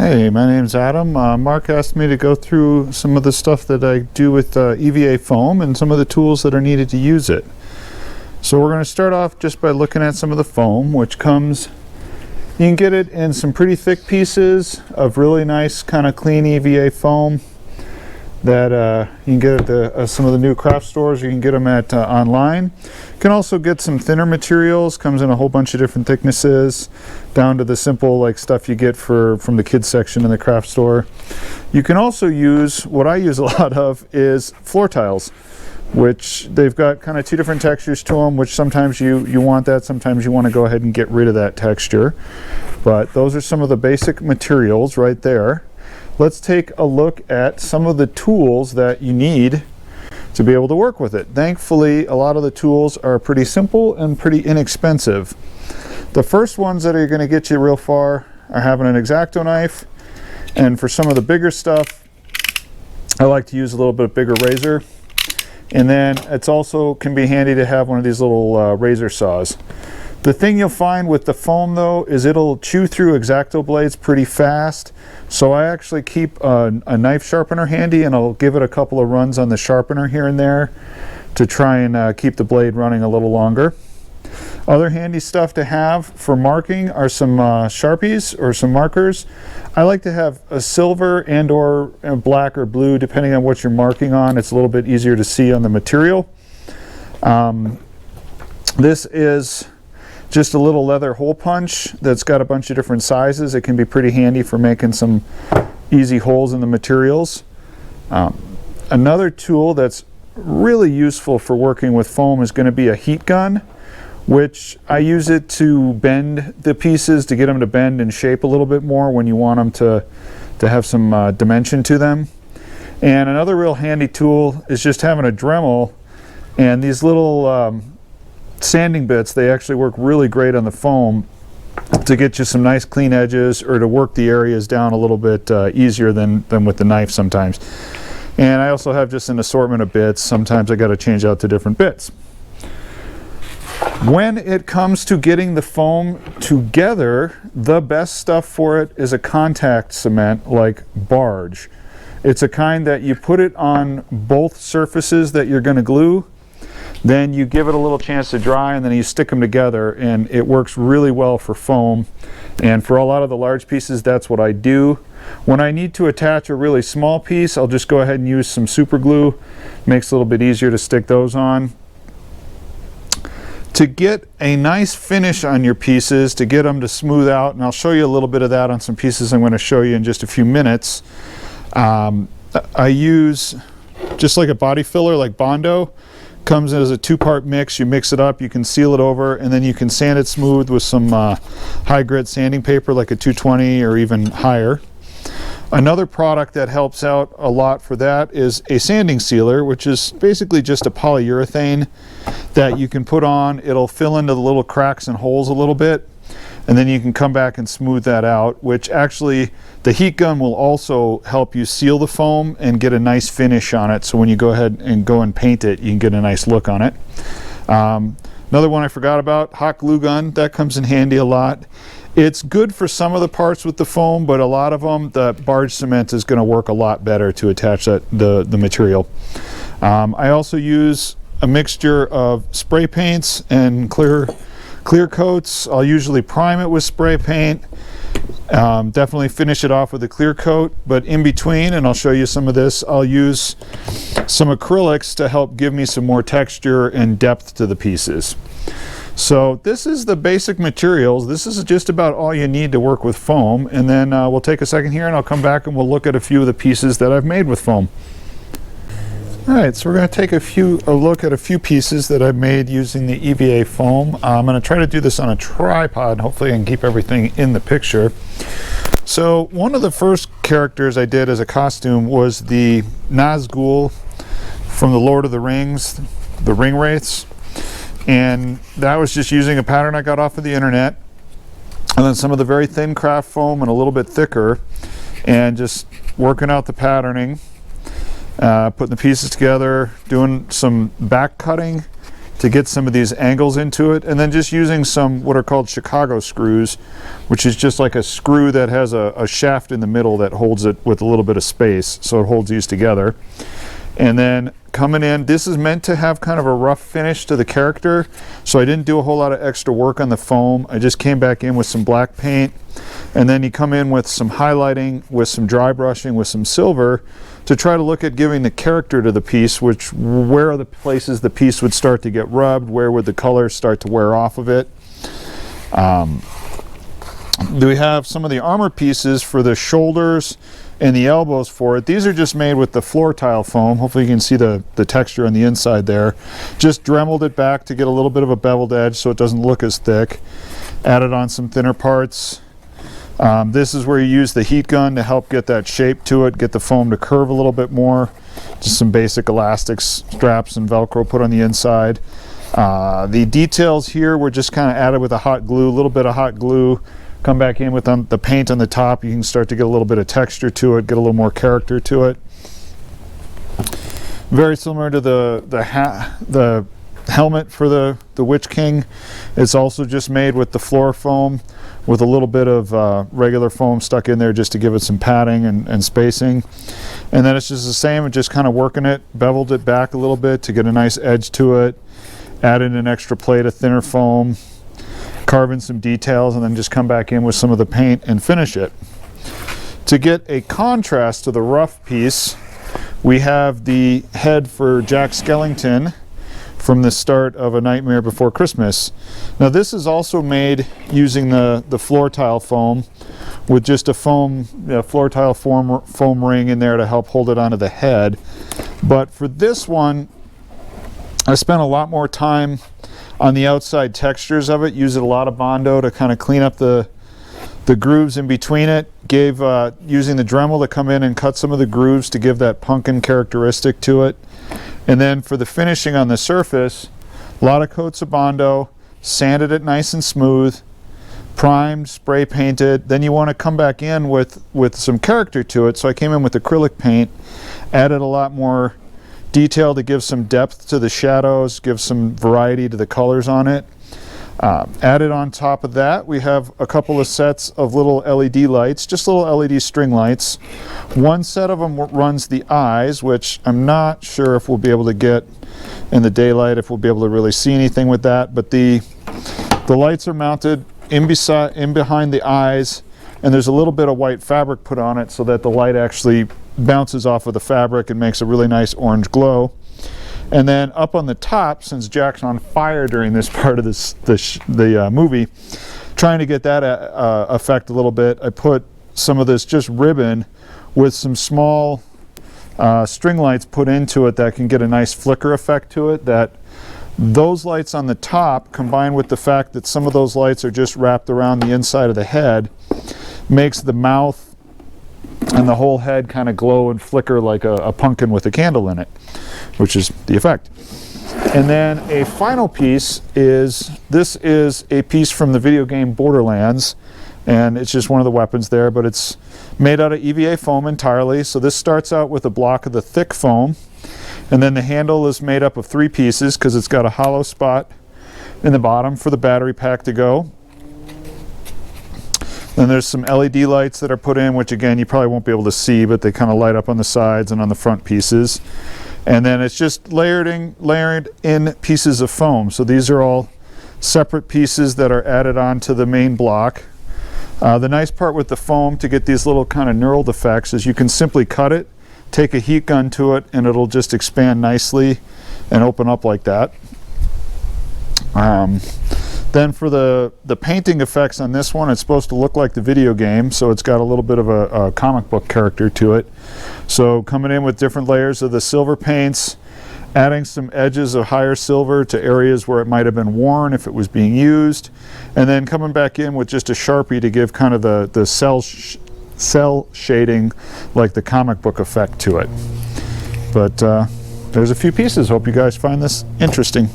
Hey, my name's Adam. Mark asked me to go through some of the stuff that I do with EVA foam and some of the tools that are needed to use it. So we're going to start off just by looking at some of the foam, which comes, you can get it in some pretty thick pieces of really nice kind of clean EVA foam that you can get at some of the new craft stores. You can get them at online. You can also get some thinner materials. Comes in a whole bunch of different thicknesses, down to the simple like stuff you get from the kids section in the craft store. You can also use, what I use a lot of, is floor tiles, which they've got kind of two different textures to them, which sometimes you want that, sometimes you want to go ahead and get rid of that texture. But those are some of the basic materials right there. Let's take a look at some of the tools that you need to be able to work with it. Thankfully, a lot of the tools are pretty simple and pretty inexpensive. The first ones that are going to get you real far are having an X-Acto knife, and for some of the bigger stuff, I like to use a little bit bigger razor. And then it's also can be handy to have one of these little razor saws. The thing you'll find with the foam though is it'll chew through X-Acto blades pretty fast. So I actually keep a knife sharpener handy, and I'll give it a couple of runs on the sharpener here and there to try and keep the blade running a little longer. Other handy stuff to have for marking are some Sharpies or some markers. I like to have a silver and or black or blue depending on what you're marking on. It's a little bit easier to see on the material. This is just a little leather hole punch that's got a bunch of different sizes. It can be pretty handy for making some easy holes in the materials. Another tool that's really useful for working with foam is going to be a heat gun, which I use it to bend the pieces, to get them to bend and shape a little bit more when you want them to have some dimension to them. And another real handy tool is just having a Dremel, and these little sanding bits, they actually work really great on the foam to get you some nice clean edges, or to work the areas down a little bit easier than with the knife sometimes. And I also have just an assortment of bits. Sometimes I got to change out to different bits. When it comes to getting the foam together, the best stuff for it is a contact cement like Barge. It's a kind that you put it on both surfaces that you're going to glue. Then you give it a little chance to dry, and then you stick them together, and it works really well for foam. And for a lot of the large pieces, that's what I do. When I need to attach a really small piece, I'll just go ahead and use some super glue. Makes it a little bit easier to stick those on. To get a nice finish on your pieces, to get them to smooth out, and I'll show you a little bit of that on some pieces I'm going to show you in just a few minutes. I use just like a body filler like Bondo. Comes as a two-part mix. You mix it up, you can seal it over, and then you can sand it smooth with some high grit sanding paper like a 220 or even higher. Another product that helps out a lot for that is a sanding sealer, which is basically just a polyurethane that you can put on. It'll fill into the little cracks and holes a little bit, and then you can come back and smooth that out, which actually the heat gun will also help you seal the foam and get a nice finish on it. So when you go ahead and go and paint it, you can get a nice look on it. Another one I forgot about, hot glue gun. That comes in handy a lot. It's good for some of the parts with the foam, but a lot of them, the Barge cement is going to work a lot better to attach the material. I also use a mixture of spray paints and clear coats. I'll usually prime it with spray paint. Definitely finish it off with a clear coat, but in between, and I'll show you some of this, I'll use some acrylics to help give me some more texture and depth to the pieces. So this is the basic materials. This is just about all you need to work with foam, and then we'll take a second here and I'll come back and we'll look at a few of the pieces that I've made with foam. Alright, so we're going to take a look at a few pieces that I've made using the EVA foam. I'm going to try to do this on a tripod. Hopefully I can keep everything in the picture. So one of the first characters I did as a costume was the Nazgul from the Lord of the Rings, the Ring Wraiths. And that was just using a pattern I got off of the internet, and then some of the very thin craft foam and a little bit thicker, and just working out the patterning. Putting the pieces together, doing some back cutting to get some of these angles into it, and then just using some what are called Chicago screws, which is just like a screw that has a shaft in the middle that holds it with a little bit of space, so it holds these together. And then coming in, this is meant to have kind of a rough finish to the character, so I didn't do a whole lot of extra work on the foam. I just came back in with some black paint, and then you come in with some highlighting, with some dry brushing, with some silver, to try to look at giving the character to the piece, which where are the places the piece would start to get rubbed, where would the color start to wear off of it. We have some of the armor pieces for the shoulders and the elbows for it. These are just made with the floor tile foam. Hopefully you can see the texture on the inside there. Just dremeled it back to get a little bit of a beveled edge so it doesn't look as thick. Added on some thinner parts. This is where you use the heat gun to help get that shape to it, get the foam to curve a little bit more. Just some basic elastics, straps, and Velcro put on the inside. The details here were just kind of added with a hot glue, a little bit of hot glue. Come back in with the paint on the top. You can start to get a little bit of texture to it, get a little more character to it. Very similar to the helmet for the Witch King. It's also just made with the floor foam with a little bit of regular foam stuck in there just to give it some padding and spacing. And then it's just the same, just kind of working it, beveled it back a little bit to get a nice edge to it. Added an extra plate of thinner foam, carve in some details, and then just come back in with some of the paint and finish it. To get a contrast to the rough piece, we have the head for Jack Skellington from the start of A Nightmare Before Christmas. Now this is also made using the floor tile foam with just a floor tile foam ring in there to help hold it onto the head. But for this one, I spent a lot more time on the outside textures of it, used a lot of Bondo to kind of clean up the grooves in between it. Using the Dremel to come in and cut some of the grooves to give that pumpkin characteristic to it. And then for the finishing on the surface, a lot of coats of Bondo, sanded it nice and smooth, primed, spray painted. Then you want to come back in with some character to it, so I came in with acrylic paint, added a lot more detail to give some depth to the shadows, give some variety to the colors on it. Added on top of that, we have a couple of sets of little LED lights, just little LED string lights. One set of them runs the eyes, which I'm not sure if we'll be able to get in the daylight, if we'll be able to really see anything with that, but the lights are mounted in behind the eyes, and there's a little bit of white fabric put on it so that the light actually bounces off of the fabric and makes a really nice orange glow. And then up on the top, since Jack's on fire during this part of the movie, trying to get that effect a little bit, I put some of this just ribbon with some small string lights put into it that can get a nice flicker effect to it. Those lights on the top, combined with the fact that some of those lights are just wrapped around the inside of the head, makes the mouth and the whole head kind of glow and flicker like a pumpkin with a candle in it, which is the effect. And then a final piece this is a piece from the video game Borderlands, and it's just one of the weapons there, but it's made out of EVA foam entirely. So this starts out with a block of the thick foam, and then the handle is made up of 3 pieces because it's got a hollow spot in the bottom for the battery pack to go. Then there's some LED lights that are put in, which again you probably won't be able to see, but they kind of light up on the sides and on the front pieces. And then it's just layered in pieces of foam. So these are all separate pieces that are added onto the main block. The nice part with the foam to get these little kind of knurled effects is you can simply cut it, take a heat gun to it, and it'll just expand nicely and open up like that. Then for the painting effects on this one, it's supposed to look like the video game, so it's got a little bit of a comic book character to it. So coming in with different layers of the silver paints, adding some edges of higher silver to areas where it might have been worn if it was being used, and then coming back in with just a Sharpie to give kind of the cell shading like the comic book effect to it. But there's a few pieces. Hope you guys find this interesting.